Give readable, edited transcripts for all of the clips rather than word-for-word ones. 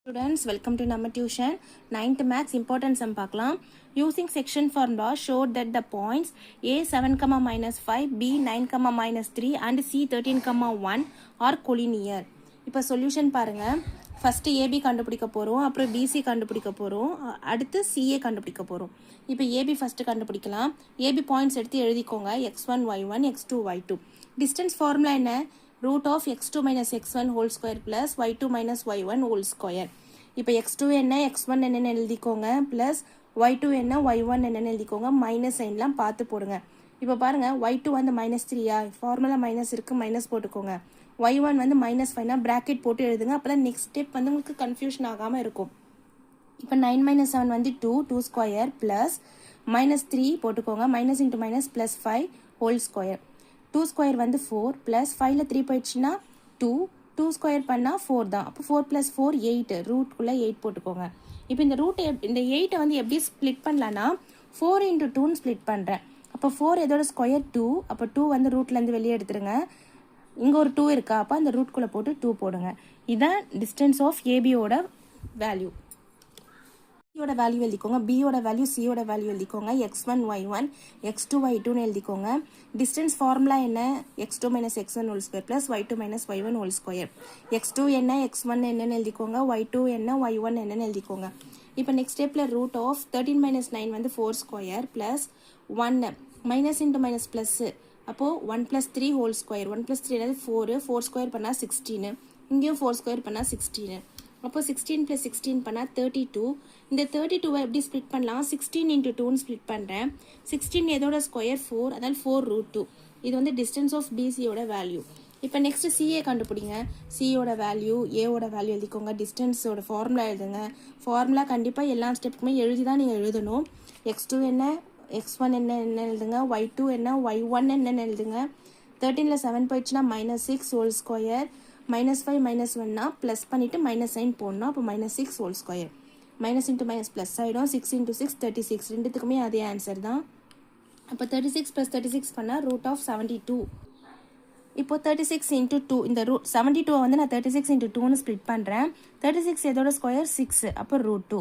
Students, welcome to நம்ம tuition. 9th maths important sum பார்க்கலாம். Using section formula showed that the points a 7, minus 5, b 9, minus 3 and c 13, 1 are collinear. இப்போ solution பாருங்க. First AB கண்டுபிடிக்க போறோம், அப்புறம் BC கண்டுபிடிக்க போறோம், அடுத்து CA கண்டுபிடிக்க போறோம். இப்போ AB ஃபர்ஸ்ட் கண்டுபிடிக்கலாம். AB பாயிண்ட்ஸ் எடுத்து எழுதிக்கோங்க. x1 y1 x2 y2. Distance formula என்ன? root of x2 minus x1 whole square plus y2 minus y1 whole square. இப்போ x2 என்ன x1 என்னன்னு எழுதிக்கோங்க plus y2 என்ன y1 என்னன்னு எழுதிக்கோங்க. மைனஸ் சைன்லாம் பார்த்து போடுங்க. இப்போ பாருங்க y2 வந்து -3யா, ஃபார்முலா மைனஸ் இருக்கு, மைனஸ் போட்டுக்கோங்க. y1 வந்து -5னா பிராக்கெட் போட்டு எழுதுங்க. அப்பதான் நெக்ஸ்ட் ஸ்டெப் வந்து உங்களுக்கு கன்ஃபியூஷன் ஆகாம இருக்கும். இப்போ 9 minus 7 வந்து 2 ஸ்கொயர் பிளஸ் -3 போட்டுக்கோங்க. Minus into minus plus 5 whole square. 2 square வந்து 4 பிளஸ் 5ல 3 போயிடுச்சுன்னா 2 ஸ்கொயர் பண்ணால் 4 தான். அப்போ 4 + 4 8, ரூட்குள்ளே 8 போட்டுக்கோங்க. இப்போ இந்த ரூட் இந்த 8 வந்து எப்படி ஸ்ப்ளிட் பண்ணலான்னா 4 × 2ன்னு ஸ்ப்ளிட் பண்ணுறேன். அப்போ 4 எதோட ஸ்கொயர் 2, அப்போ 2 வந்து ரூட்லேருந்து வெளியே எடுத்துருங்க. இங்கே ஒரு 2 இருக்கா, அப்போ அந்த ரூட்குள்ளே போட்டு 2 போடுங்க. இதுதான் டிஸ்டன்ஸ் ஆஃப் ஏபியோட வேல்யூ. யோட வேல்யூ எழுதிக்கோங்க, பியோட வேல்யூ, சியோட வேல்யூ எழுதிக்கோங்க. x1 y1 x2 y2ன்னு எழுதிக்கோங்க. டிஸ்டன்ஸ் ஃபார்முலா என்ன? x2 minus x1 whole square plus y2 minus y1 whole square. x2 என்ன x1 என்னன்னு எழுதிக்கோங்க, y2 என்ன y1 என்னன்னு எழுதிக்கோங்க. இப்போ நெக்ஸ்ட் ஸ்டெப்பில் ரூட் ஆஃப் 13 minus 9 வந்து 4 square plus 1 minus into minus plus. அப்போது 1 + 3 ஹோல் ஸ்கொயர். 1 + 3 என்னது 4 ஸ்கொயர் பண்ணால் 16, இங்கேயும் 4 ஸ்கொயர் பண்ணால் 16. அப்போ 16 + 16 பண்ணால் 32. இந்த 32வை எப்படி ஸ்ப்ளிட் பண்ணலாம்? 16 × 2ன்னு ஸ்ப்ளிட் பண்ணுறேன். 16 எதோட ஸ்கொயர் 4, அதாவது 4√2. இது வந்து டிஸ்டன்ஸ் ஆஃப் பிசியோட வேல்யூ. இப்போ நெக்ஸ்ட் சிஏ கண்டுபிடிங்க. சியோட வேல்யூ, ஏவோட வேல்யூ எழுதிக்கோங்க. டிஸ்டன்ஸோட ஃபார்முலா எழுதுங்க. ஃபார்முலா கண்டிப்பாக எல்லா ஸ்டெப்புக்குமே எழுதி தான் நீங்கள் எழுதணும். x2 என்ன x1 என்ன எழுதுங்க, y2 என்ன y1 என்னன்னு எழுதுங்க. 13ல் 7 போயிடுச்சுன்னா -6 ஹோல் ஸ்கொயர். -5 -1னா ப்ளஸ் பண்ணிவிட்டு மைனஸ் சைன் போடணும். அப்போ -6 whole square. Minus into minus plus ஆகிடும். 6 × 6 36. ரெண்டுத்துக்குமே அதே ஆன்சர் தான். அப்போ 36 + 36 பண்ணால் ரூட் ஆஃப் 72. இப்போ 36 × 2, இந்த ரூட் 72 வந்து நான் 36 × 2ன்னு ஸ்ப்ளிட் பண்ணுறேன். 36 எதோட ஸ்கொயர் 6, அப்போ √2.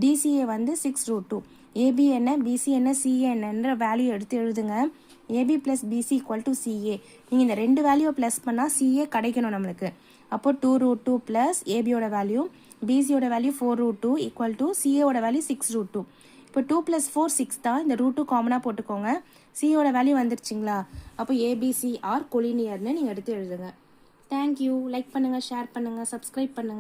டிசிஏ வந்து 6√2. ஏபி என்ன, பிசி என்ன, சிஏ என்னன்ற வேல்யூ எடுத்து எழுதுங்க. AB + BC = CA. நீங்கள் இந்த ரெண்டு வேல்யூவை ப்ளஸ் பண்ணால் சிஏ கிடைக்கணும் நம்மளுக்கு. அப்போ 2√2 ப்ளஸ் ஏபியோட வேல்யூ, பிசியோட வேல்யூ 4√2 = சிஏவோட வேல்யூ 6√2. இப்போ 2 + 4 6 தான். இந்த √2 காமனாக போட்டுக்கோங்க. சியோட வேல்யூ வந்துருச்சுங்களா? அப்போ ஏபிசி ஆர் கொலினியர்னு நீங்கள் எடுத்து எழுதுங்க. தேங்க்யூ. லைக் பண்ணுங்கள், ஷேர் பண்ணுங்கள், சப்ஸ்கிரைப் பண்ணுங்கள்.